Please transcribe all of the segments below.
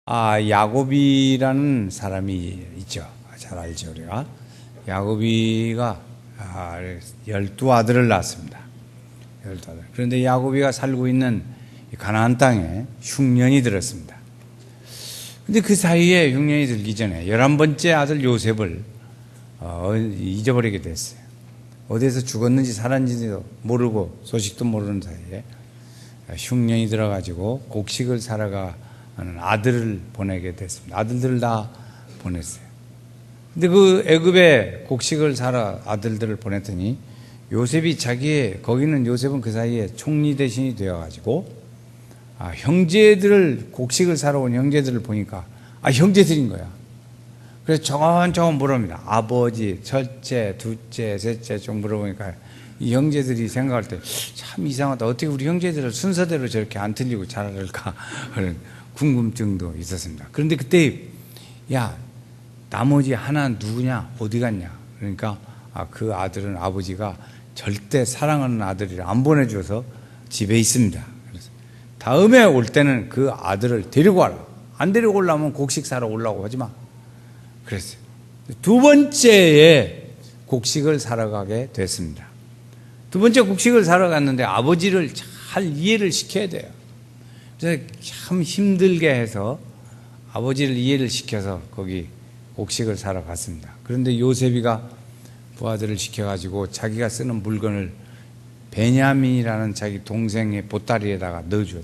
야곱이라는 사람이 있죠. 잘 알죠, 우리가. 야곱이가 12아들을 낳았습니다. 12아들. 그런데 야곱이가 살고 있는 가나안 땅에 흉년이 들었습니다. 근데 그 사이에 흉년이 들기 전에 11번째 아들 요셉을 잊어버리게 됐어요. 어디에서 죽었는지 살았는지도 모르고 소식도 모르는 사이에 흉년이 들어가지고 곡식을 사러 가는 아들을 보내게 됐습니다. 아들들을 다 보냈어요. 근데 그 애굽에 곡식을 사러 아들들을 보냈더니 요셉이 거기는 요셉은 그 사이에 총리 대신이 되어가지고 형제들을 곡식을 사러 온 형제들을 보니까 형제들인 거야. 그래서 조금 물어봅니다. 아버지, 첫째, 둘째, 셋째 좀 물어보니까 이 형제들이 생각할 때 참 이상하다. 어떻게 우리 형제들을 순서대로 저렇게 안 틀리고 자랄까 그런 궁금증도 있었습니다. 그런데 그때 나머지 하나 누구냐? 어디 갔냐? 그러니까 그 아들은 아버지가 절대 사랑하는 아들이라 안 보내줘서 집에 있습니다. 그래서 다음에 올 때는 그 아들을 데리고 와라. 안 데리고 오려면 곡식 사러 오려고 하지 마. 그랬어요. 두 번째에 곡식을 사러 가게 됐습니다. 두 번째 곡식을 사러 갔는데 아버지를 잘 이해를 시켜야 돼요. 그래서 참 힘들게 해서 아버지를 이해를 시켜서 거기 곡식을 사러 갔습니다. 그런데 요셉이가 부하들을 시켜가지고 자기가 쓰는 물건을 베냐민이라는 자기 동생의 보따리에다가 넣어줘요.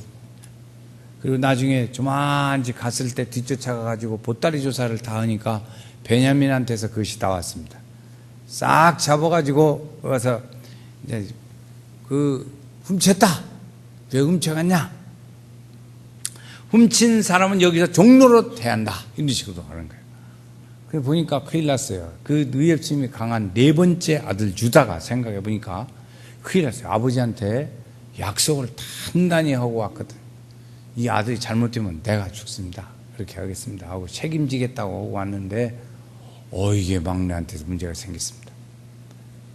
그리고 나중에 조만지 갔을 때 뒤쫓아가가지고 보따리 조사를 다 하니까 베냐민한테서 그것이 나왔습니다. 싹 잡아가지고 와서 이제 훔쳤다. 왜 훔쳐갔냐? 훔친 사람은 여기서 종로로 대한다. 이런 식으로 하는 거예요. 그래 보니까 큰일 났어요. 그 의협심이 강한 네 번째 아들 유다가 생각해 보니까 큰일 났어요. 아버지한테 약속을 단단히 하고 왔거든. 이 아들이 잘못되면 내가 죽습니다. 그렇게 하겠습니다 하고 책임지겠다고 하고 왔는데 이게 막내한테서 문제가 생겼습니다.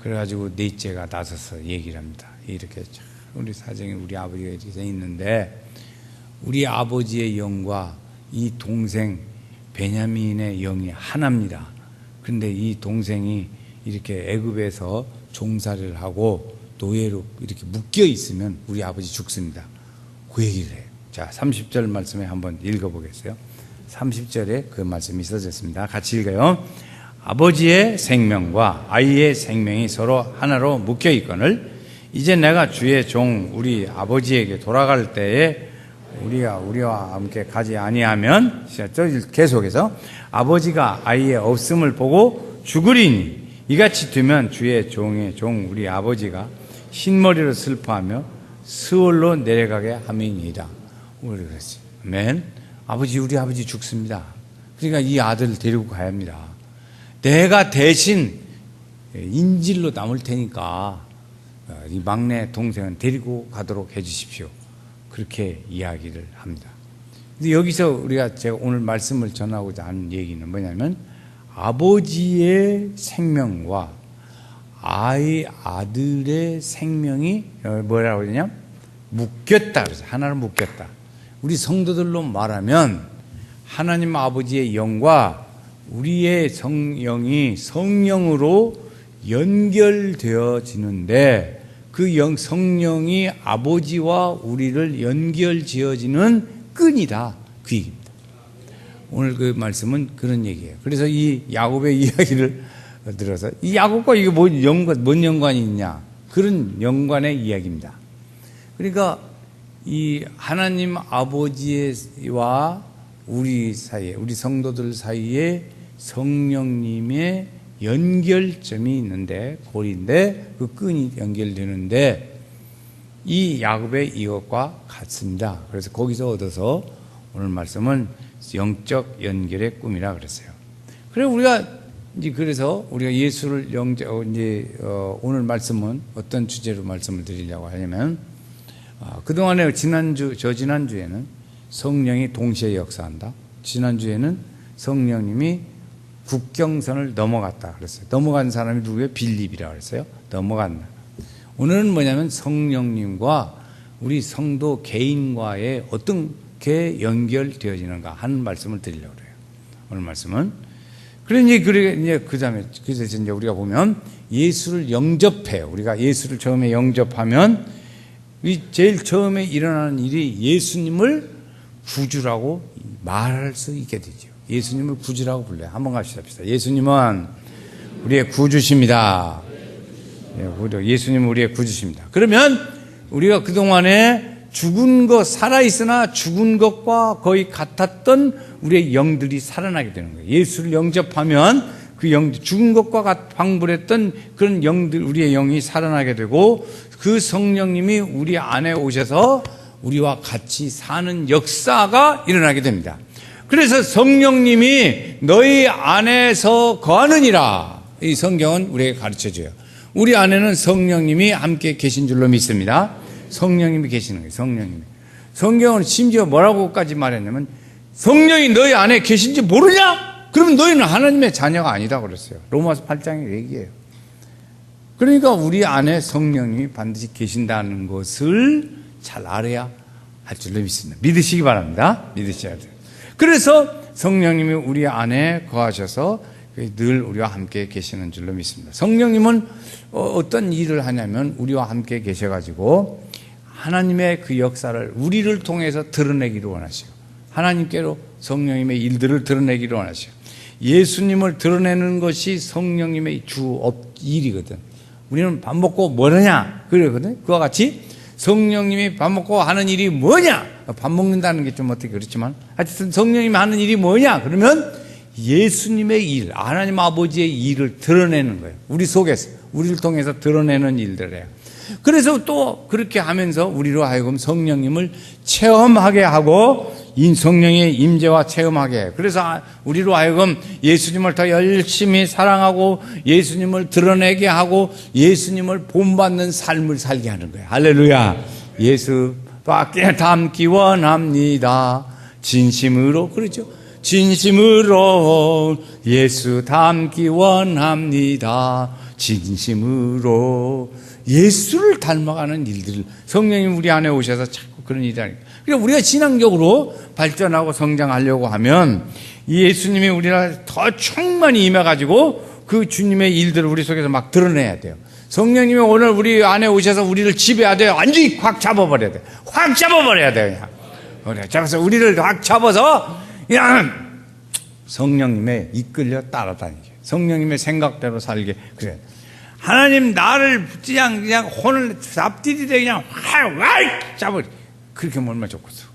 그래가지고 넷째가 나서서 얘기를 합니다. 이렇게 우리 사정에 우리 아버지가 이렇게 돼 있는데 우리 아버지의 영과 이 동생 베냐민의 영이 하나입니다. 그런데 이 동생이 이렇게 애굽에서 종살이를 하고 노예로 이렇게 묶여 있으면 우리 아버지 죽습니다. 그 얘기를 해요. 자, 30절 말씀에 한번 읽어보겠어요. 30절에 그 말씀이 써졌습니다. 같이 읽어요. 아버지의 생명과 아이의 생명이 서로 하나로 묶여 있거늘 이제 내가 주의 종 우리 아버지에게 돌아갈 때에 우리와 함께 가지 아니하면 계속해서 아버지가 아이의 없음을 보고 죽으리니 이같이 되면 주의 종의 종 우리 아버지가 흰머리로 슬퍼하며 스올로 내려가게 함이니이다. 우리 그랬어요. 아멘. 우리 아버지 죽습니다. 그러니까 이 아들을 데리고 가야 합니다. 내가 대신 인질로 남을 테니까 이 막내 동생은 데리고 가도록 해주십시오. 그렇게 이야기를 합니다. 근데 여기서 제가 오늘 말씀을 전하고자 하는 얘기는 뭐냐면 아버지의 생명과 아들의 생명이 뭐라고 그러냐? 묶였다. 그래서 하나로 묶였다. 우리 성도들로 말하면 하나님 아버지의 영과 우리의 성령이 성령으로 연결되어지는데 그 성령이 아버지와 우리를 연결지어지는 끈이다. 그 얘기입니다. 오늘 그 말씀은 그런 얘기예요. 그래서 이 야곱의 이야기를 들어서 이 야곱과 이게 뭔 연관이 있냐? 그런 연관의 이야기입니다. 그러니까 이 하나님 아버지와 우리 사이에, 우리 성도들 사이에 성령님의 연결점이 있는데, 고리인데, 그 끈이 연결되는데, 이 야곱의 이것과 같습니다. 그래서 거기서 얻어서 오늘 말씀은 영적 연결의 꿈이라 그랬어요. 그래서 우리가 예수를 오늘 말씀은 어떤 주제로 말씀을 드리려고 하냐면, 그동안에 지난주에는 성령이 동시에 역사한다. 지난주에는 성령님이 국경선을 넘어갔다 그랬어요. 넘어간 사람이 누구예요? 빌립이라고 그랬어요. 넘어간다. 오늘은 뭐냐면 성령님과 우리 성도 개인과의 어떤 어떻게 연결되어지는가 하는 말씀을 드리려고 그래요. 오늘 말씀은. 그래서 이제 그 다음에, 그래서 이제 우리가 보면 예수를 영접해요. 우리가 예수를 처음에 영접하면 제일 처음에 일어나는 일이 예수님을 구주라고 말할 수 있게 되죠. 예수님을 구주라고 불러요. 한번 같이 합시다. 예수님은 우리의 구주십니다. 예수님은 우리의 구주십니다. 그러면 우리가 그동안에 죽은 것, 살아있으나 죽은 것과 거의 같았던 우리의 영들이 살아나게 되는 거예요. 예수를 영접하면 그 죽은 것과 방불했던 그런 영들, 우리의 영이 살아나게 되고 그 성령님이 우리 안에 오셔서 우리와 같이 사는 역사가 일어나게 됩니다. 그래서 성령님이 너희 안에서 거하느니라. 이 성경은 우리에게 가르쳐줘요. 우리 안에는 성령님이 함께 계신 줄로 믿습니다. 성령님이 계시는 거예요. 성령님이. 성경은 심지어 뭐라고까지 말했냐면 성령이 너희 안에 계신지 모르냐? 그러면 너희는 하나님의 자녀가 아니다 그랬어요. 로마서 8장의 얘기예요. 그러니까 우리 안에 성령님이 반드시 계신다는 것을 잘 알아야 할 줄로 믿습니다. 믿으시기 바랍니다. 믿으셔야 돼요. 그래서 성령님이 우리 안에 거하셔서 늘 우리와 함께 계시는 줄로 믿습니다. 성령님은 어떤 일을 하냐면 우리와 함께 계셔가지고 하나님의 그 역사를 우리를 통해서 드러내기를 원하시고 하나님께로 성령님의 일들을 드러내기를 원하시고 예수님을 드러내는 것이 성령님의 주 일이거든. 우리는 밥 먹고 뭐냐 그러거든. 그와 같이 성령님이 밥 먹고 하는 일이 뭐냐? 밥 먹는다는 게 좀 어떻게 그렇지만 하여튼 성령님이 하는 일이 뭐냐? 그러면 예수님의 일, 하나님 아버지의 일을 드러내는 거예요. 우리 속에서, 우리를 통해서 드러내는 일들이에요. 그래서 또 그렇게 하면서 우리로 하여금 성령님을 체험하게 하고 성령의 임재와 체험하게 해요. 그래서 우리로 하여금 예수님을 더 열심히 사랑하고 예수님을 드러내게 하고 예수님을 본받는 삶을 살게 하는 거예요. 할렐루야. 예수밖에 닮기 원합니다. 진심으로, 그렇죠? 진심으로 예수 닮기 원합니다. 진심으로 예수를 닮아가는 일들, 성령님 우리 안에 오셔서 자꾸 그런 일이 아니에요. 그러니까 우리가 신앙적으로 발전하고 성장하려고 하면 예수님이 우리를 더 충만히 임해가지고 그 주님의 일들을 우리 속에서 막 드러내야 돼요. 성령님이 오늘 우리 안에 오셔서 우리를 지배해야 돼요. 완전히 확 잡아버려야 돼요. 확 잡아버려야 돼요. 그냥. 잡아서 우리를 확 잡아서 그냥 성령님의 이끌려 따라다니게, 성령님의 생각대로 살게. 그래. 하나님 나를 그냥 혼을 앞뒤리되 그냥 활 잡아. 그렇게 얼마나 좋겠어.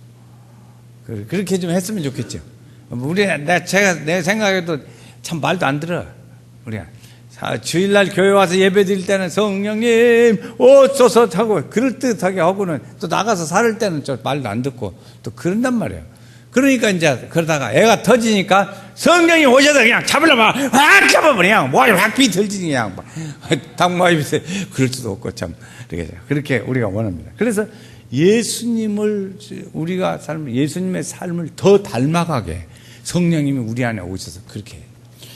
그렇게 좀 했으면 좋겠죠. 내 생각에도 참 말도 안 들어. 우리가 주일날 교회 와서 예배 드릴 때는 성령님 오소서 하고 그럴듯하게 하고는 또 나가서 살을 때는 좀 말도 안 듣고 또 그런단 말이에요. 그러니까 이제 그러다가 애가 터지니까 성령이 오셔서 그냥 잡으려면 확 잡아버려. 그냥 뭐가 확 비틀지니 그냥 당마이 비세. 그럴 수도 없고 참 그렇게 우리가 원합니다. 그래서 예수님을 우리가 예수님의 삶을 더 닮아가게 성령님이 우리 안에 오셔서 그렇게 해요.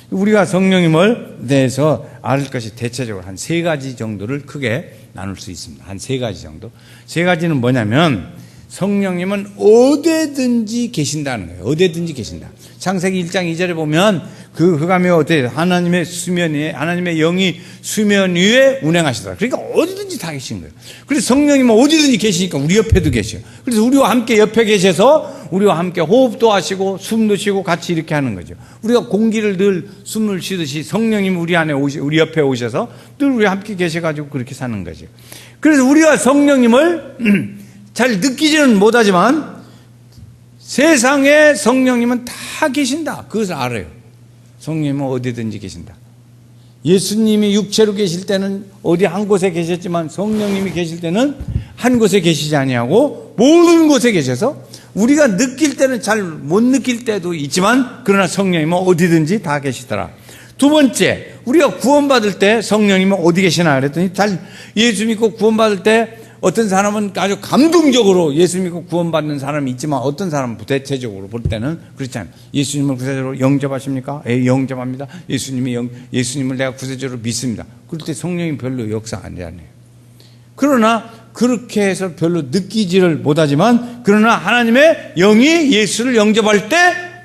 우리가 성령님을 대해서 알 것이 대체적으로 한 세 가지 정도를 크게 나눌 수 있습니다. 한 세 가지 정도. 세 가지는 뭐냐면 성령님은 어디든지 계신다는 거예요. 어디든지 계신다. 창세기 1장 2절에 보면 그 흑암이 어때요? 하나님의 수면 위에, 하나님의 영이 수면 위에 운행하시더라. 그러니까 어디든지 다 계신 거예요. 그래서 성령님은 어디든지 계시니까 우리 옆에도 계셔요. 그래서 우리와 함께 옆에 계셔서 우리와 함께 호흡도 하시고 숨도 쉬고 같이 이렇게 하는 거죠. 우리가 공기를 늘 숨을 쉬듯이 성령님이 우리 안에 우리 옆에 오셔서 늘 우리 함께 계셔가지고 그렇게 사는 거죠. 그래서 우리가 성령님을 잘 느끼지는 못하지만 세상에 성령님은 다 계신다. 그것을 알아요. 성령님은 어디든지 계신다. 예수님이 육체로 계실 때는 어디 한 곳에 계셨지만 성령님이 계실 때는 한 곳에 계시지 아니하고 모든 곳에 계셔서 우리가 느낄 때는 잘 못 느낄 때도 있지만 그러나 성령님은 어디든지 다 계시더라. 두 번째, 우리가 구원받을 때 성령님은 어디 계시나 그랬더니 예수 믿고 구원받을 때 어떤 사람은 아주 감동적으로 예수 믿고 구원받는 사람이 있지만 어떤 사람은 대체적으로 볼 때는 그렇지 않아요. 예수님을 구세주로 영접하십니까? 예, 영접합니다. 예수님을 내가 구세주로 믿습니다. 그럴 때 성령이 별로 역사 안 하네요. 그러나 그렇게 해서 별로 느끼지를 못하지만 그러나 하나님의 영이 예수를 영접할 때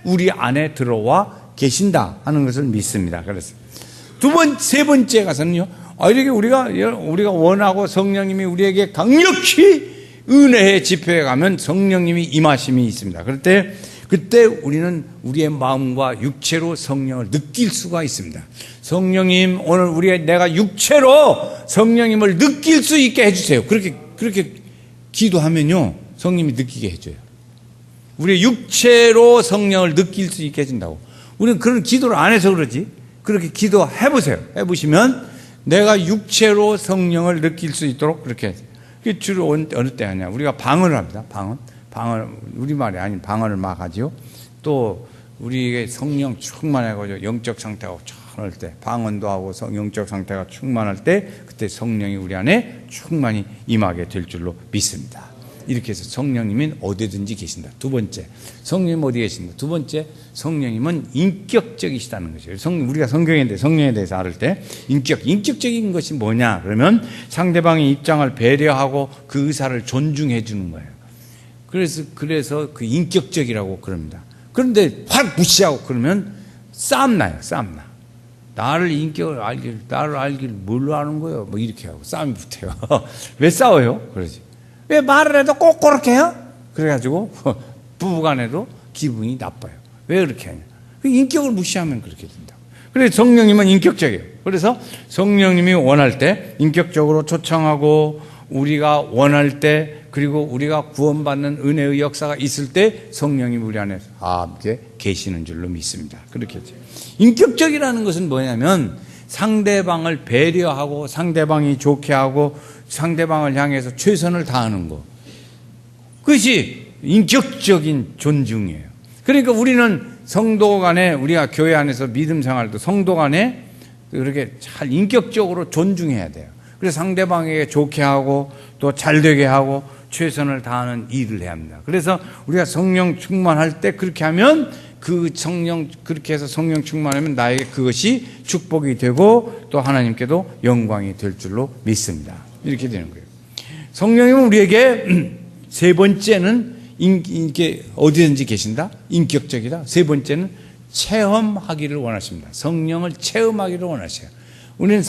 우리 안에 들어와 계신다 하는 것을 믿습니다. 그래서 세 번째 가서는요. 이렇게 우리가 원하고 성령님이 우리에게 강력히 은혜의 집회에 가면 성령님이 임하심이 있습니다. 그때 우리는 우리의 마음과 육체로 성령을 느낄 수가 있습니다. 성령님, 오늘 내가 육체로 성령님을 느낄 수 있게 해주세요. 그렇게 기도하면요, 성령님이 느끼게 해줘요. 우리의 육체로 성령을 느낄 수 있게 해준다고. 우리는 그런 기도를 안 해서 그러지. 그렇게 기도해보세요. 해보시면 내가 육체로 성령을 느낄 수 있도록 그렇게 해요. 주로 어느 때 하냐. 우리가 방언을 합니다. 방언, 우리말이 아닌 방언을 막 하지요. 또, 우리에게 성령 충만해가지고 영적 상태가 충만할 때, 방언도 하고 영적 상태가 충만할 때, 그때 성령이 우리 안에 충만히 임하게 될 줄로 믿습니다. 이렇게 해서 성령님은 어디든지 계신다. 두 번째, 성령님 어디 계신다. 두 번째, 성령님은 인격적이시다는 것이에요. 우리가 성경에 대해서 알을 때 인격적인 것이 뭐냐 그러면 상대방의 입장을 배려하고 그 의사를 존중해 주는 거예요. 그래서 그 인격적이라고 그럽니다. 그런데 확 무시하고 그러면 싸움 나요. 나를 알길 뭘로 아는 거예요? 뭐 이렇게 하고 싸움이 붙어요. 왜 싸워요? 그러지. 왜 말을 해도 꼭 그렇게 해요? 그래가지고 부부간에도 기분이 나빠요. 왜 그렇게 하냐? 인격을 무시하면 그렇게 된다. 그래서 성령님은 인격적이에요. 그래서 성령님이 원할 때 인격적으로 초청하고 우리가 원할 때 그리고 우리가 구원받는 은혜의 역사가 있을 때 성령님이 우리 안에 함께 계시는 줄로 믿습니다. 그렇게 하죠. 인격적이라는 것은 뭐냐면 상대방을 배려하고 상대방이 좋게 하고 상대방을 향해서 최선을 다하는 것. 그것이 인격적인 존중이에요. 그러니까 우리는 성도 간에 우리가 교회 안에서 믿음 생활도 성도 간에 그렇게 잘 인격적으로 존중해야 돼요. 그래서 상대방에게 좋게 하고 또 잘되게 하고 최선을 다하는 일을 해야 합니다. 그래서 우리가 성령 충만할 때 그렇게 하면 그렇게 해서 성령 충만하면 나에게 그것이 축복이 되고 또 하나님께도 영광이 될 줄로 믿습니다. 이렇게 되는 거예요. 성령님은 우리에게 세 번째는 이렇게 어디든지 계신다? 인격적이다. 세 번째는 체험하기를 원하십니다. 성령을 체험하기를 원하셔요. 우리는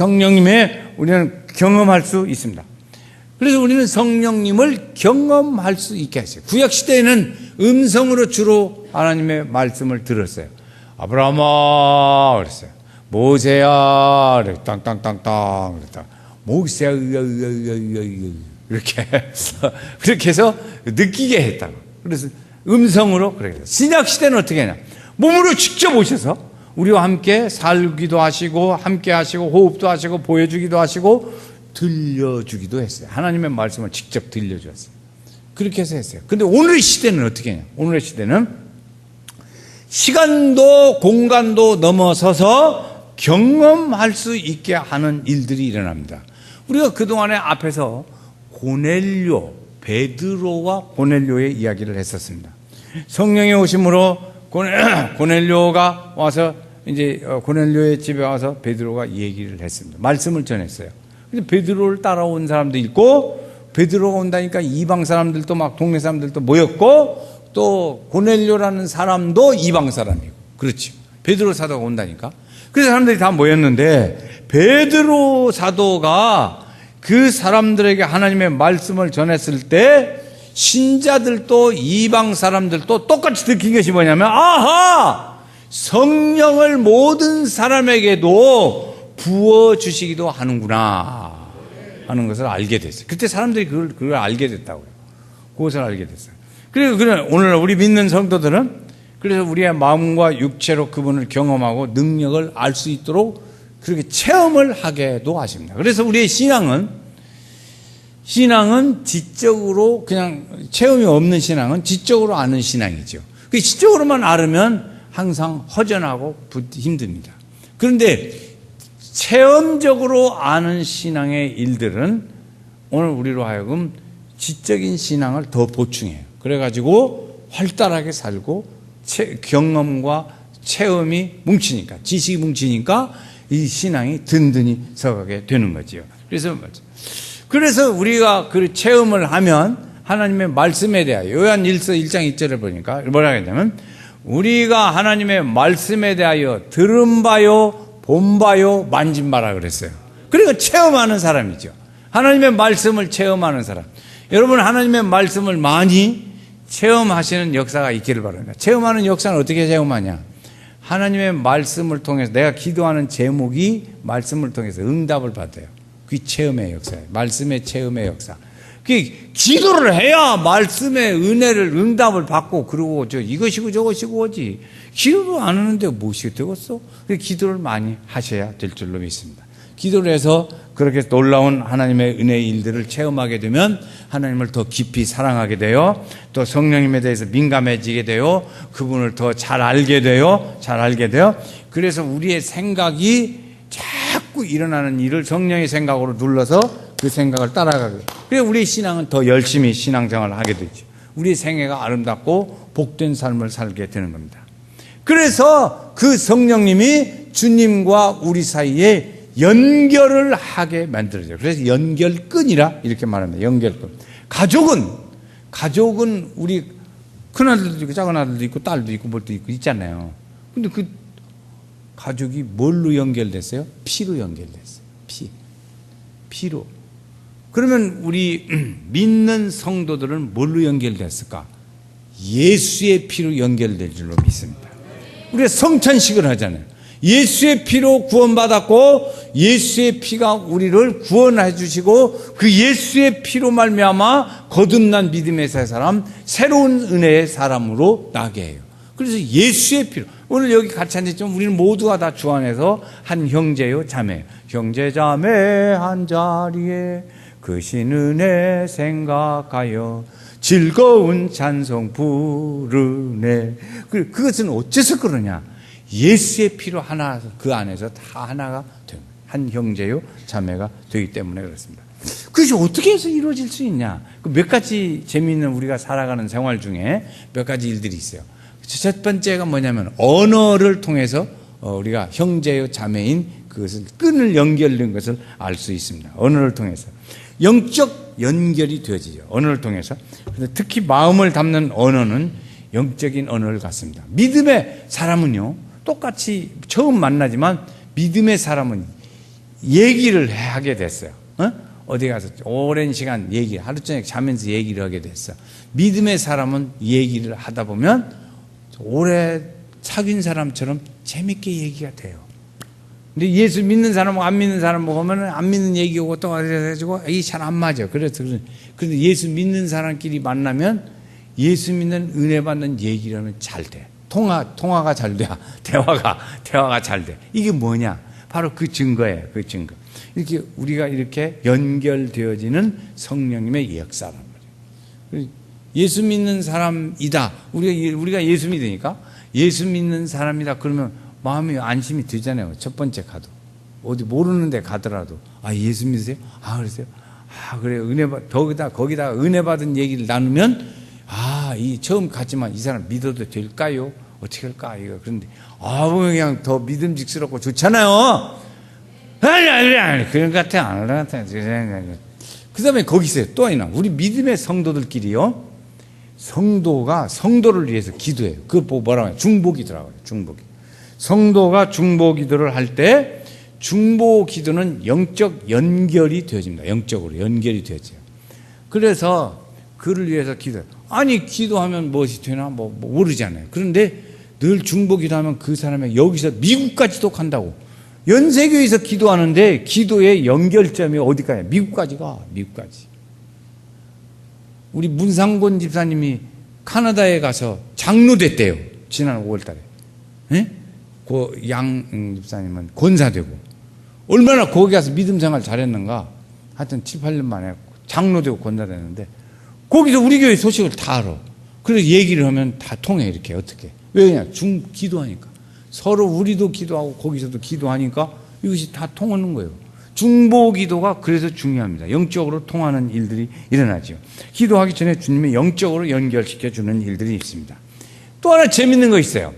우리는 경험할 수 있습니다. 그래서 우리는 성령님을 경험할 수 있게 하세요. 구약시대에는 음성으로 주로 하나님의 말씀을 들었어요. 아브라함아 그랬어요. 모세야 그랬어요. 땅땅땅땅 그랬다. 모세야 이렇게 그렇게 해서 느끼게 했다고. 그래서 음성으로 그렇게 했어요. 신약시대는 어떻게 하냐. 몸으로 직접 오셔서 우리와 함께 살기도 하시고 함께 하시고 호흡도 하시고 보여주기도 하시고 들려주기도 했어요. 하나님의 말씀을 직접 들려주었어요. 그렇게 해서 했어요. 근데 오늘의 시대는 어떻게 하냐. 오늘의 시대는 시간도 공간도 넘어서서 경험할 수 있게 하는 일들이 일어납니다. 우리가 그동안에 앞에서 베드로와 고넬료의 이야기를 했었습니다. 성령의 오심으로 고넬료가 와서 이제 고넬료의 집에 와서 베드로가 얘기를 했습니다. 말씀을 전했어요. 그래서 베드로를 따라온 사람도 있고 베드로가 온다니까 이방 사람들도 막 동네 사람들도 모였고 또 고넬료라는 사람도 이방 사람이고 그렇지. 베드로 사도가 온다니까. 그래서 사람들이 다 모였는데 베드로 사도가 그 사람들에게 하나님의 말씀을 전했을 때 신자들도 이방 사람들도 똑같이 느낀 것이 뭐냐면 아하! 성령을 모든 사람에게도 부어주시기도 하는구나 하는 것을 알게 됐어요. 그때 사람들이 그걸 알게 됐다고요. 그것을 알게 됐어요. 그래서 오늘 우리 믿는 성도들은 그래서 우리의 마음과 육체로 그분을 경험하고 능력을 알 수 있도록 그렇게 체험을 하게도 하십니다. 그래서 우리의 신앙은 지적으로 그냥 체험이 없는 신앙은 지적으로 아는 신앙이죠. 그 지적으로만 알으면 항상 허전하고 힘듭니다. 그런데 체험적으로 아는 신앙의 일들은 오늘 우리로 하여금 지적인 신앙을 더 보충해요. 그래가지고 활달하게 살고 경험과 체험이 뭉치니까 지식이 뭉치니까 이 신앙이 든든히 서가게 되는 거지요. 그래서 그래서 우리가 그 체험을 하면 하나님의 말씀에 대하여 요한 1서 1장 2절을 보니까 뭐라고 했냐면 우리가 하나님의 말씀에 대하여 들은 바요 본 바요 만진 바라 그랬어요. 그러니까 체험하는 사람이죠. 하나님의 말씀을 체험하는 사람. 여러분 하나님의 말씀을 많이 체험하시는 역사가 있기를 바랍니다. 체험하는 역사는 어떻게 체험하냐? 하나님의 말씀을 통해서 내가 기도하는 제목이 말씀을 통해서 응답을 받아요. 그게 체험의 역사예요. 말씀의 체험의 역사. 기도를 해야 말씀의 은혜를 응답을 받고 그러고 이것이고 저것이고 하지. 기도도 안 하는데 무엇이 되겠어? 기도를 많이 하셔야 될 줄로 믿습니다. 기도를 해서 그렇게 놀라운 하나님의 은혜의 일들을 체험하게 되면 하나님을 더 깊이 사랑하게 돼요. 또 성령님에 대해서 민감해지게 돼요. 그분을 더 잘 알게 돼요. 그래서 우리의 생각이 자꾸 일어나는 일을 성령의 생각으로 눌러서 그 생각을 따라가게 돼요. 그래서 우리의 신앙은 더 열심히 신앙생활을 하게 되죠. 우리의 생애가 아름답고 복된 삶을 살게 되는 겁니다. 그래서 그 성령님이 주님과 우리 사이에 연결을 하게 만들어져요. 그래서 연결끈이라 이렇게 말합니다. 연결끈. 가족은 우리 큰아들도 있고 작은아들도 있고 딸도 있고 뭘도 있고 있잖아요. 근데 그 가족이 뭘로 연결됐어요? 피로 연결됐어요. 피로. 그러면 우리 믿는 성도들은 뭘로 연결됐을까? 예수의 피로 연결될 줄로 믿습니다. 우리가 성찬식을 하잖아요. 예수의 피로 구원받았고 예수의 피가 우리를 구원해 주시고 그 예수의 피로 말미암아 거듭난 믿음의 새 사람, 새로운 은혜의 사람으로 나게 해요. 그래서 예수의 피로 오늘 여기 같이 앉았지만 우리는 모두가 다 주 안에서 한 형제요 자매예요. 형제 자매 한 자리에 그 신은혜 생각하여 즐거운 찬송 부르네. 그것은 어째서 그러냐? 예수의 피로 하나, 그 안에서 다 하나가 됩니다. 한 형제요 자매가 되기 때문에 그렇습니다. 그것이 어떻게 해서 이루어질 수 있냐? 몇 가지 재미있는 우리가 살아가는 생활 중에 몇 가지 일들이 있어요. 첫 번째가 뭐냐면 언어를 통해서 우리가 형제요 자매인 그것을 끈을 연결된 것을 알 수 있습니다. 언어를 통해서 영적 연결이 되어지죠. 언어를 통해서. 특히 마음을 담는 언어는 영적인 언어를 갖습니다. 믿음의 사람은요 똑같이 처음 만나지만 믿음의 사람은 얘기를 하게 됐어요. 어디 가서 오랜 시간 하루 종일 자면서 얘기를 하게 됐어. 믿음의 사람은 얘기를 하다 보면 오래 사귄 사람처럼 재밌게 얘기가 돼요. 근데 예수 믿는 사람하고 안 믿는 사람 보면 안 믿는 얘기하고 또 해가지고 이게 잘 안 맞아. 그래서 그런데 예수 믿는 사람끼리 만나면 예수 믿는 은혜 받는 얘기를 하면 잘 돼. 통화가 잘 돼. 대화가 잘 돼. 이게 뭐냐? 바로 그 증거예요. 그 증거. 이렇게 우리가 이렇게 연결되어지는 성령님의 역사란 말이에요. 예수 믿는 사람이다. 우리가 예수 믿으니까 예수 믿는 사람이다. 그러면 마음이 안심이 되잖아요. 첫 번째 가도. 어디 모르는 데 가더라도. 아, 예수 믿으세요? 아, 그러세요? 아, 그래요. 거기다 은혜 받은 얘기를 나누면 처음 갔지만 이 사람 믿어도 될까요? 어떻게 할까? 그런데, 그냥 더 믿음직스럽고 좋잖아요. 그런 것 같아. 안 그런 것 같아. 그 다음에 거기 있어요. 또 하나. 우리 믿음의 성도들끼리요. 성도가 성도를 위해서 기도해요. 그거 뭐라고 해요? 중보기도라고 해요. 중보기. 성도가 중보기도를 할 때 중보기도는 영적 연결이 되어집니다. 영적으로 연결이 되어져요. 그래서 그를 위해서 기도해요. 아니 기도하면 무엇이 되나 모르잖아요. 그런데 늘 중보기도하면 그 사람이 여기서 미국까지도 간다고. 연세교에서 기도하는데 기도의 연결점이 어디까지? 미국까지 가. 미국까지. 우리 문상곤 집사님이 캐나다에 가서 장로 됐대요. 지난 5월 달에. 그 양 집사님은 권사되고. 얼마나 거기 가서 믿음 생활 잘했는가. 하여튼 7, 8년 만에 장로되고 권사됐는데 거기서 우리 교회 소식을 다 알아. 그래서 얘기를 하면 다 통해 이렇게 어떻게. 왜냐? 기도하니까. 서로 우리도 기도하고 거기서도 기도하니까 이것이 다 통하는 거예요. 중보기도가 그래서 중요합니다. 영적으로 통하는 일들이 일어나죠. 기도하기 전에 주님의 영적으로 연결시켜주는 일들이 있습니다. 또 하나 재밌는 거 있어요.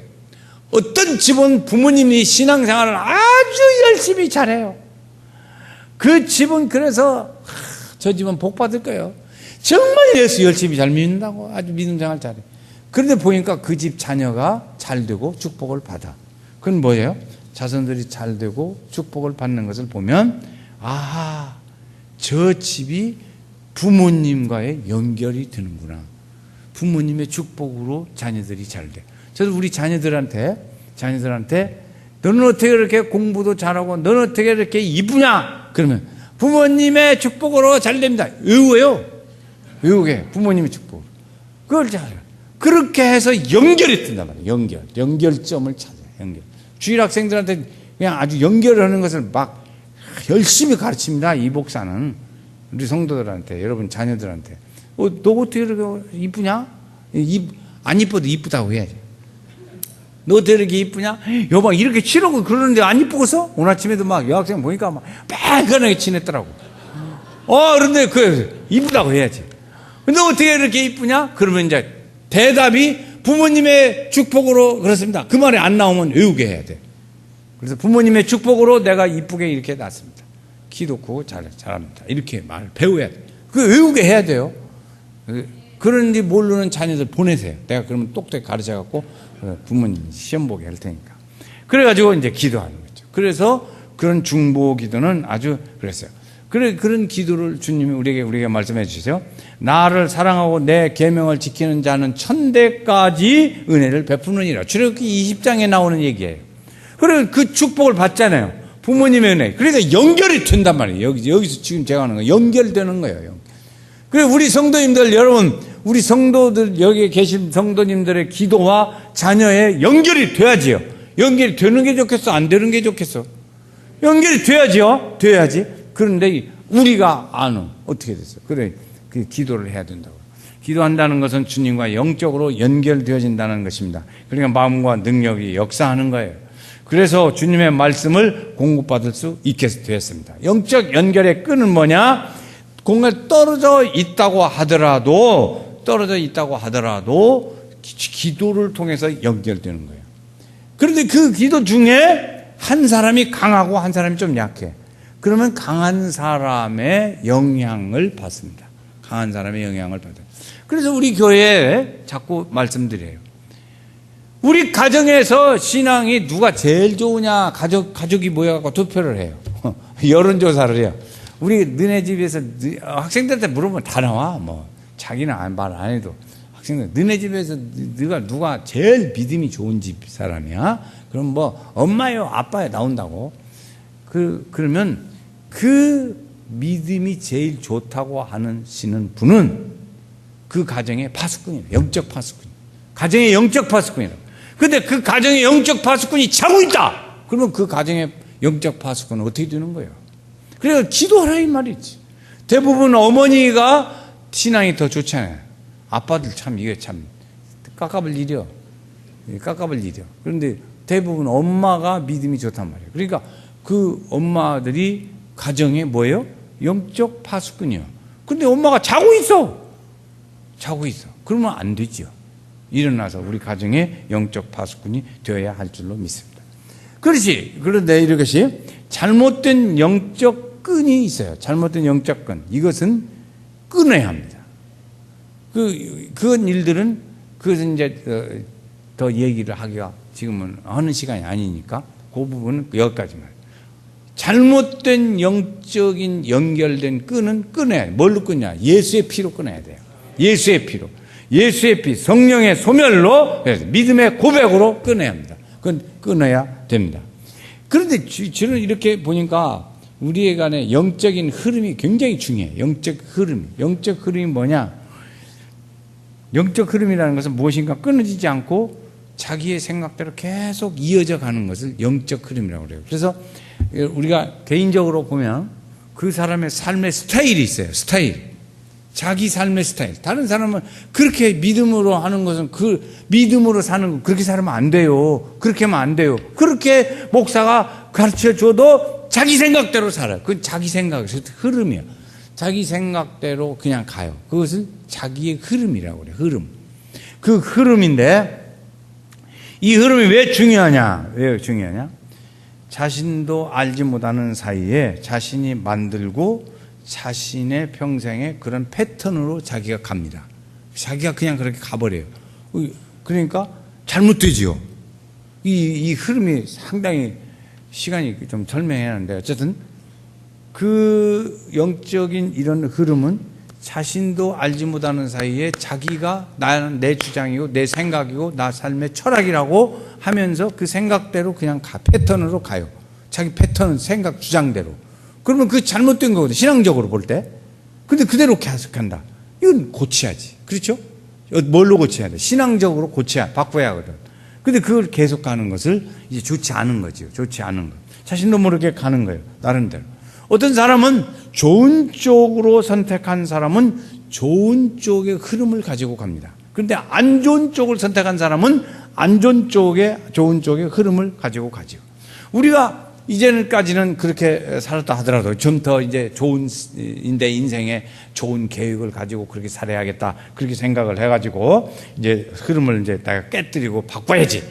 어떤 집은 부모님이 신앙생활을 아주 열심히 잘해요. 그 집은 그래서 저 집은 복 받을 거예요. 정말 예수 열심히 잘 믿는다고 아주 믿음 생활 잘해. 그런데 보니까 그 집 자녀가 잘 되고 축복을 받아. 그건 뭐예요? 자손들이 잘 되고 축복을 받는 것을 보면 아하, 저 집이 부모님과의 연결이 되는구나. 부모님의 축복으로 자녀들이 잘 돼. 저도 우리 자녀들한테 너는 어떻게 그렇게 공부도 잘하고 너는 어떻게 이렇게 이쁘냐? 그러면 부모님의 축복으로 잘 됩니다. 외우요. 외우게 부모님의 축복. 그걸 잘해요. 그렇게 해서 연결이 뜬단 말이에요. 연결점을 찾아요. 연결. 주일 학생들한테 그냥 아주 연결하는 것을 막 열심히 가르칩니다. 이 목사는 우리 성도들한테, 여러분 자녀들한테. 너 어떻게 이렇게 이쁘냐? 안 이뻐도 이쁘다고 해야지. 너 어떻게 이렇게 이쁘냐? 여봐 이렇게 치라고 그러는데 안 이쁘겠어? 오늘 아침에도 막 여학생 보니까 막 빨간하게 지냈더라고. 그런데 그 이쁘다고 해야지. 너 어떻게 이렇게 이쁘냐? 그러면 이제 대답이 부모님의 축복으로 그렇습니다. 그 말이 안 나오면 외우게 해야 돼. 그래서 부모님의 축복으로 내가 이쁘게 이렇게 났습니다. 키도 크고 잘합니다. 이렇게 말 배워야 돼. 그 외우게 해야 돼요. 그런지 모르는 자녀들 보내세요. 내가 그러면 똑똑히 가르쳐갖고 부모님 시험 보게 할 테니까. 그래가지고 이제 기도하는 거죠. 그래서 그런 중보 기도는 아주 그랬어요. 그런 기도를 주님이 우리에게 말씀해 주시죠. 나를 사랑하고 내 계명을 지키는 자는 천대까지 은혜를 베푸느니라. 출애굽기 20장에 나오는 얘기예요. 그래 그 축복을 받잖아요. 부모님의 은혜. 그러니까 연결이 된단 말이에요. 여기서 지금 제가 하는 거 연결되는 거예요. 그래 우리 성도님들 여러분, 우리 성도들 여기 계신 성도님들의 기도와 자녀의 연결이 돼야지요. 연결이 되는 게 좋겠어? 안 되는 게 좋겠어? 연결이 돼야지요. 돼야지. 그런데 우리가 아는 어떻게 됐어요? 그래 그 기도를 해야 된다고. 기도한다는 것은 주님과 영적으로 연결되어진다는 것입니다. 그러니까 마음과 능력이 역사하는 거예요. 그래서 주님의 말씀을 공급받을 수 있게 되었습니다. 영적 연결의 끈은 뭐냐? 공간에 떨어져 있다고 하더라도 기도를 통해서 연결되는 거예요. 그런데 그 기도 중에 한 사람이 강하고 한 사람이 좀 약해. 그러면 강한 사람의 영향을 받습니다. 강한 사람의 영향을 받아요. 그래서 우리 교회에 자꾸 말씀드려요. 우리 가정에서 신앙이 누가 제일 좋으냐, 가족이 모여갖고 투표를 해요. 여론조사를 해요. 우리 너네 집에서 학생들한테 물어보면 다 나와. 뭐 자기는 말 안 해도 학생들 너네 집에서 누가 제일 믿음이 좋은 집 사람이야? 그럼 뭐 엄마요, 아빠요 나온다고. 그러면 그 믿음이 제일 좋다고 하시는 분은 그 가정의 파수꾼이에요. 영적 파수꾼. 가정의 영적 파수꾼이라고. 근데 그 가정의 영적 파수꾼이 자고 있다. 그러면 그 가정의 영적 파수꾼은 어떻게 되는 거예요? 그래서 기도하라 이 말이지. 대부분 어머니가 신앙이 더 좋잖아요. 아빠들 참 이게 참 깝깝을 일이요. 그런데 대부분 엄마가 믿음이 좋단 말이에요. 그러니까 그 엄마들이 가정에 뭐예요? 영적 파수꾼이요. 근데 엄마가 자고 있어. 그러면 안 되죠. 일어나서 우리 가정에 영적 파수꾼이 되어야 할 줄로 믿습니다. 그런데 이것이 잘못된 영적 끈이 있어요. 잘못된 영적 끈. 이것은 끊어야 합니다. 그건 그것은 이제 더 얘기를 하기가 지금은 하는 시간이 아니니까 그 부분은 여기까지만. 잘못된 영적인 연결된 끈은 끊어야 돼요. 뭘로 끊냐? 예수의 피로 끊어야 돼요. 예수의 피로. 예수의 피, 성령의 소멸로 믿음의 고백으로 끊어야 합니다. 그건 끊어야 됩니다. 그런데 저는 이렇게 보니까 우리의 간의 영적인 흐름이 굉장히 중요해요. 영적 흐름이 뭐냐? 영적 흐름이라는 것은 무엇인가 끊어지지 않고 자기의 생각대로 계속 이어져 가는 것을 영적 흐름이라고 그래요. 그래서 우리가 개인적으로 보면 그 사람의 삶의 스타일이 있어요. 자기 삶의 스타일. 다른 사람은 그렇게 믿음으로 하는 것은 믿음으로 사는 거 그렇게 살면 안 돼요. 그렇게 하면 안 돼요. 그렇게 목사가 가르쳐 줘도 자기 생각대로 살아요. 그건 자기 생각의 흐름이야. 자기 생각대로 그냥 가요. 그것을 자기의 흐름이라고 그래요. 흐름. 그 흐름인데 이 흐름이 왜 중요하냐? 자신도 알지 못하는 사이에 자신이 만들고 자신의 평생에 그런 패턴으로 자기가 갑니다. 자기가 그냥 그렇게 가버려요. 그러니까 잘못되지요. 이 흐름이 상당히 시간이 좀 설명해야 하는데, 어쨌든 그 영적인 이런 흐름은 자신도 알지 못하는 사이에 자기가 나는 내 주장이고 내 생각이고 나 삶의 철학이라고 하면서 그 생각대로 그냥 패턴으로 가요. 자기 패턴, 생각, 주장대로. 그러면 그게 잘못된 거거든, 신앙적으로 볼 때. 근데 그대로 계속 한다. 이건 고쳐야지. 그렇죠? 뭘로 고쳐야 돼? 신앙적으로 바꿔야 하거든. 근데 그걸 계속 가는 것을 이제 좋지 않은 거죠. 좋지 않은 거. 자신도 모르게 가는 거예요. 나름대로. 어떤 사람은 좋은 쪽으로 선택한 사람은 좋은 쪽의 흐름을 가지고 갑니다. 그런데 안 좋은 쪽을 선택한 사람은 안 좋은 쪽의 흐름을 가지고 가죠. 우리가 이제까지는 그렇게 살았다 하더라도 좀 더 이제 내 인생에 좋은 계획을 가지고 그렇게 살아야겠다, 그렇게 생각을 해가지고 이제 흐름을 이제 내가 깨뜨리고 바꿔야지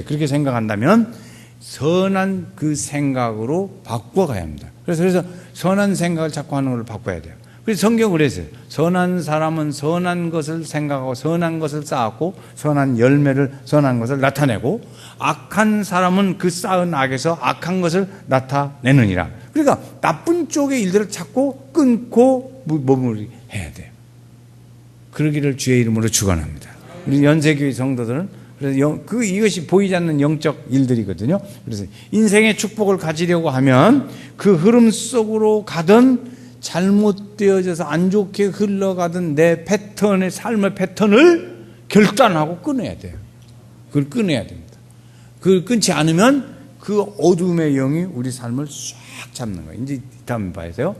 그렇게 생각한다면 선한 그 생각으로 바꿔가야 합니다. 그래서 선한 생각을 자꾸 하는 걸 바꿔야 돼요. 그래서 성경은 그랬어요. 선한 사람은 선한 것을 생각하고 선한 것을 쌓았고 선한 것을 나타내고, 악한 사람은 그 쌓은 악에서 악한 것을 나타내느니라. 그러니까 나쁜 쪽의 일들을 자꾸 끊고 머무르게 해야 돼요. 그러기를 주의 이름으로 축원합니다. 우리 연세교회 성도들은 그래서 이것이 보이지 않는 영적 일들이거든요. 그래서 인생의 축복을 가지려고 하면 그 흐름 속으로 가던, 잘못되어져서 안 좋게 흘러가던 내 패턴의 삶의 패턴을 결단하고 끊어야 돼요. 그걸 끊어야 됩니다. 그걸 끊지 않으면 그 어둠의 영이 우리 삶을 싹 잡는 거예요. 이제 다음 봐야세요.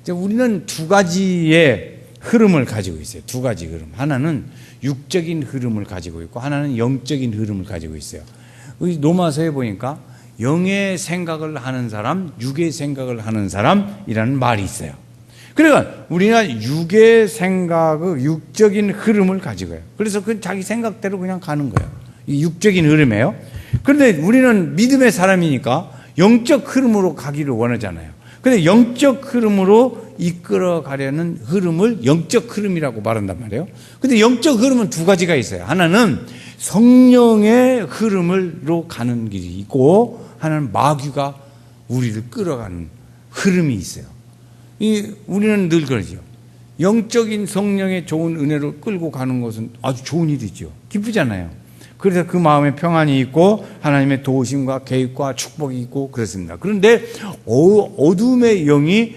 이제 우리는 두 가지의 흐름을 가지고 있어요. 두 가지 흐름. 하나는 육적인 흐름을 가지고 있고 하나는 영적인 흐름을 가지고 있어요. 로마서에 보니까 영의 생각을 하는 사람, 육의 생각을 하는 사람이라는 말이 있어요. 그러니까 우리가 육의 생각의 육적인 흐름을 가지고 해요. 그래서 그 자기 생각대로 그냥 가는 거예요. 이 육적인 흐름이에요. 그런데 우리는 믿음의 사람이니까 영적 흐름으로 가기를 원하잖아요. 그런데 영적 흐름으로 이끌어 가려는 흐름을 영적 흐름이라고 말한단 말이에요. 그런데 영적 흐름은 두 가지가 있어요. 하나는 성령의 흐름으로 가는 길이 있고, 하나는 마귀가 우리를 끌어가는 흐름이 있어요. 우리는 늘 그러죠. 영적인 성령의 좋은 은혜로 끌고 가는 것은 아주 좋은 일이죠. 기쁘잖아요. 그래서 그 마음에 평안이 있고 하나님의 도우심과 계획과 축복이 있고 그렇습니다. 그런데 어둠의 영이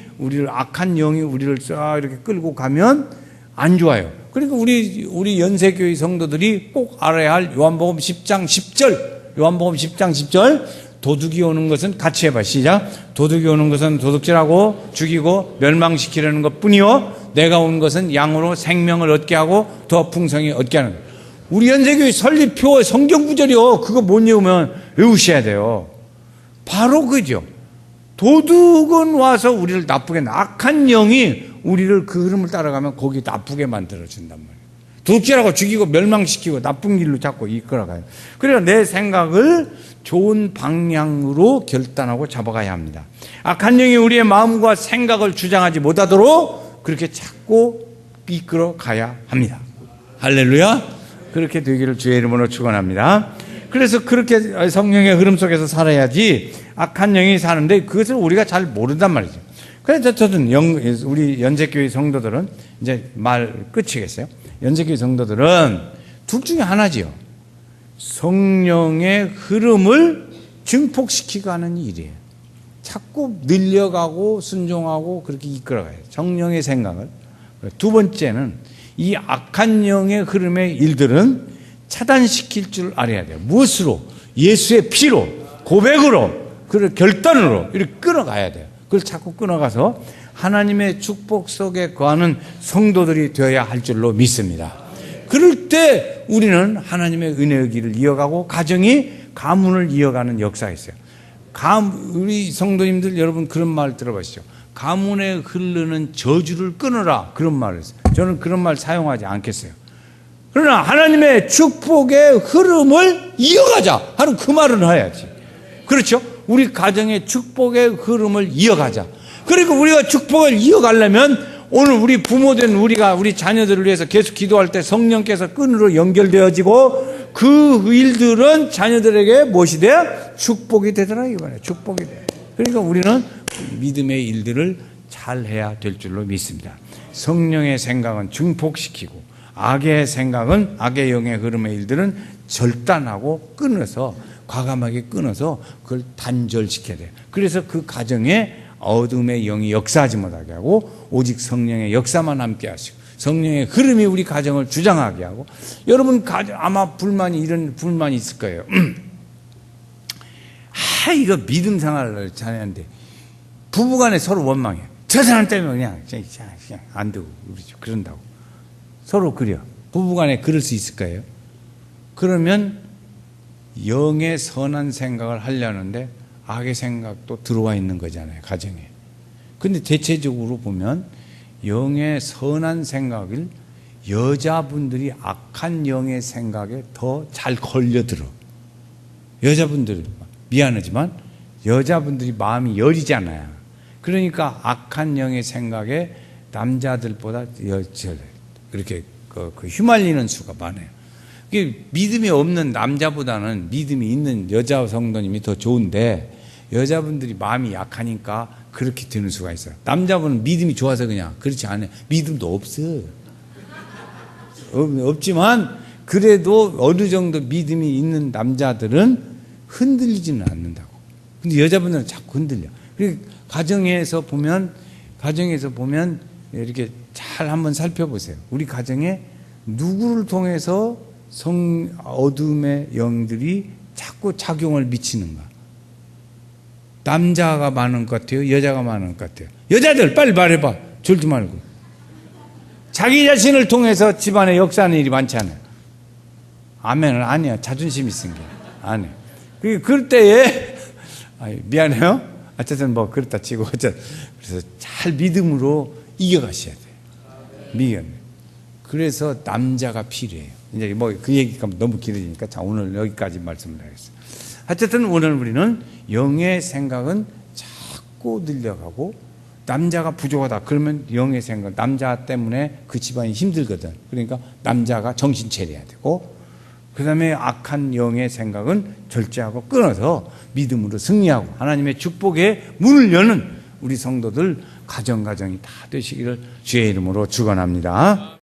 악한 영이 우리를 쫙 이렇게 끌고 가면 안 좋아요. 그러니까 우리 연세교회 성도들이 꼭 알아야 할 요한복음 10장 10절, 요한복음 10장 10절, 도둑이 오는 것은 같이 해봐. 시작. 도둑이 오는 것은 도둑질하고 죽이고 멸망시키려는 것뿐이요, 내가 온 것은 양으로 생명을 얻게 하고 더 풍성히 얻게 하는 거예요. 우리 연세교회 설립표 성경 구절이요, 그거 못 외우면 외우셔야 돼요. 바로 그죠. 도둑은 와서 우리를 나쁘게, 악한 영이 우리를 그 흐름을 따라가면 거기 나쁘게 만들어준단 말이에요. 도둑질하고 죽이고 멸망시키고 나쁜 길로 자꾸 이끌어가요. 그래서 내 생각을 좋은 방향으로 결단하고 잡아가야 합니다. 악한 영이 우리의 마음과 생각을 주장하지 못하도록 그렇게 자꾸 이끌어 가야 합니다. 할렐루야. 그렇게 되기를 주의 이름으로 축원합니다. 그래서 그렇게 성령의 흐름 속에서 살아야지 악한 영이 사는데 그것을 우리가 잘 모른단 말이죠. 그래서 저는 우리 연세교회 성도들은 이제 말 끝이겠어요. 연세교회 성도들은 둘 중에 하나지요. 성령의 흐름을 증폭시키고 하는 일이에요. 자꾸 늘려가고 순종하고 그렇게 이끌어가요. 성령의 생각을. 두 번째는 이 악한 영의 흐름의 일들은 차단시킬 줄 알아야 돼요. 무엇으로? 예수의 피로, 고백으로, 그 결단으로 이렇게 끊어가야 돼요. 그걸 자꾸 끊어가서 하나님의 축복 속에 거하는 성도들이 되어야 할 줄로 믿습니다. 그럴 때 우리는 하나님의 은혜의 길을 이어가고 가정이 가문을 이어가는 역사가 있어요. 우리 성도님들 여러분 그런 말 들어보시죠. 가문에 흐르는 저주를 끊어라, 그런 말을 했어요. 저는 그런 말 사용하지 않겠어요. 그러나 하나님의 축복의 흐름을 이어가자 하는 그 말은 해야지. 그렇죠? 우리 가정의 축복의 흐름을 이어가자. 그러니까 우리가 축복을 이어가려면 오늘 우리 부모된 우리가 우리 자녀들을 위해서 계속 기도할 때 성령께서 끈으로 연결되어지고 그 일들은 자녀들에게 무엇이 돼? 축복이 되더라 이 말이에요. 축복이 돼. 그러니까 우리는 믿음의 일들을 잘 해야 될 줄로 믿습니다. 성령의 생각은 증폭시키고 악의 생각은 악의 영의 흐름의 일들은 절단하고 끊어서 과감하게 끊어서 그걸 단절시켜야 돼요. 그래서 그 가정에 어둠의 영이 역사하지 못하게 하고 오직 성령의 역사만 함께 하시고 성령의 흐름이 우리 가정을 주장하게 하고 여러분 아마 이런 불만이 있을 거예요. 이거 믿음 생활을 잘하는데 부부간에 서로 원망해. 저 사람 때문에 그냥 안 되고 그런다고 서로 그려. 부부간에 그럴 수 있을까요? 그러면 영의 선한 생각을 하려는데 악의 생각도 들어와 있는 거잖아요, 가정에. 근데 대체적으로 보면 영의 선한 생각을 여자분들이 악한 영의 생각에 더 잘 걸려들어. 여자분들 미안하지만 여자분들이 마음이 여리잖아요. 그러니까 악한 영의 생각에 남자들보다 그렇게 휘말리는 수가 많아요. 믿음이 없는 남자보다는 믿음이 있는 여자 성도님이 더 좋은데 여자분들이 마음이 약하니까 그렇게 되는 수가 있어요. 남자분은 믿음이 좋아서 그냥 그렇지 않아요. 믿음도 없지만 그래도 어느 정도 믿음이 있는 남자들은 흔들리지는 않는다고. 근데 여자분들은 자꾸 흔들려. 가정에서 보면 이렇게 잘 한번 살펴보세요. 우리 가정에 누구를 통해서 어둠의 영들이 자꾸 작용을 미치는가? 남자가 많은 것 같아요? 여자가 많은 것 같아요? 여자들 빨리 말해봐. 졸지 말고. 자기 자신을 통해서 집안에 역사하는 일이 많지 않아요. 아멘은 아니야. 자존심 있으니까 안 해. 그럴 때에 미안해요. 어쨌든 그렇다 치고 그래서 잘 믿음으로 이겨가셔야 돼요. 그래서 남자가 필요해요. 이제 그 얘기가 너무 길어지니까 자 오늘 여기까지 말씀을 하겠습니다. 어쨌든 오늘 우리는 영의 생각은 자꾸 늘려가고 남자가 부족하다 그러면 영의 생각 남자 때문에 그 집안이 힘들거든. 그러니까 남자가 정신 차려야 되고 그 다음에 악한 영의 생각은 절제하고 끊어서 믿음으로 승리하고 하나님의 축복의 문을 여는 우리 성도들 가정이 다 되시기를 주의 이름으로 축원합니다.